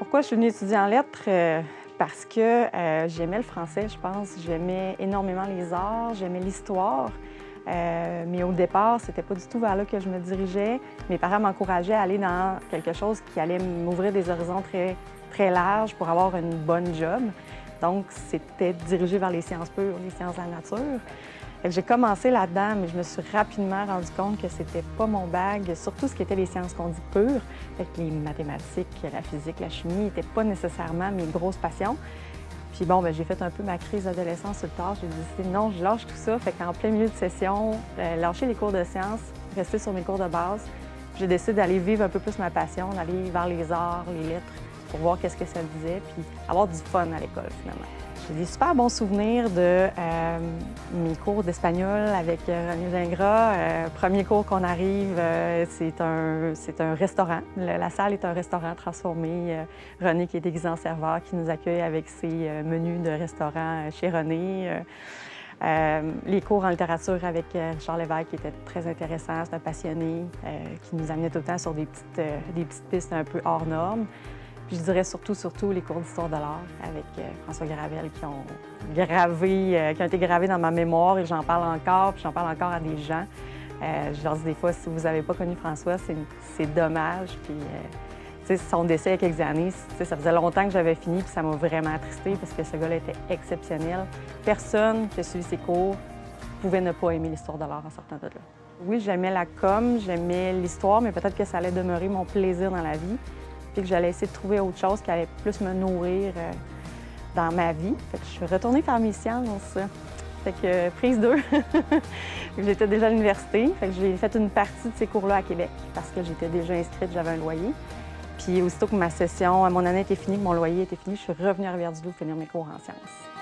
Pourquoi je suis venue étudier en lettres? Parce que j'aimais le français, je pense. J'aimais énormément les arts, j'aimais l'histoire. Mais au départ, c'était pas du tout vers là que je me dirigeais. Mes parents m'encourageaient à aller dans quelque chose qui allait m'ouvrir des horizons très larges pour avoir une bonne job. Donc, c'était dirigé vers les sciences pures, les sciences de la nature. J'ai commencé là-dedans, mais je me suis rapidement rendu compte que c'était pas mon bag, surtout ce qui était les sciences qu'on dit pures. Fait que les mathématiques, la physique, la chimie n'étaient pas nécessairement mes grosses passions. Puis bon, j'ai fait un peu ma crise d'adolescence sur le tard. J'ai décidé non, je lâche tout ça. Fait qu'en plein milieu de session, lâcher les cours de sciences, rester sur mes cours de base. J'ai décidé d'aller vivre un peu plus ma passion, d'aller vers les arts, les lettres, pour voir qu'est-ce que ça disait, puis avoir du fun à l'école, finalement. J'ai des super bons souvenirs de mes cours d'espagnol avec René Gingras. Premier cours qu'on arrive, c'est un restaurant. La salle est un restaurant transformé. René, qui est déguisé en serveur, qui nous accueille avec ses menus de restaurant chez René. Les cours en littérature avec Richard Lévesque, qui était très intéressant. C'est un passionné qui nous amenait tout le temps sur des petites pistes un peu hors normes. Puis je dirais surtout les cours d'histoire de l'art avec François Gravel qui ont été gravés dans ma mémoire et j'en parle encore, puis j'en parle encore à des gens. Je leur dis des fois, si vous n'avez pas connu François, c'est dommage. Puis, son décès il y a quelques années, ça faisait longtemps que j'avais fini, puis ça m'a vraiment attristée parce que ce gars-là était exceptionnel. Personne qui a suivi ses cours pouvait ne pas aimer l'histoire de l'art en sortant de là. Oui, j'aimais la com, j'aimais l'histoire, mais peut-être que ça allait demeurer mon plaisir dans la vie. Que j'allais essayer de trouver autre chose qui allait plus me nourrir dans ma vie. Fait que je suis retournée faire mes sciences. Fait que prise 2. J'étais déjà à l'université. Fait que j'ai fait une partie de ces cours-là à Québec parce que j'étais déjà inscrite, j'avais un loyer. Puis aussitôt que mon année était finie, que mon loyer était fini, je suis revenue à Rivière-du-Loup finir mes cours en sciences.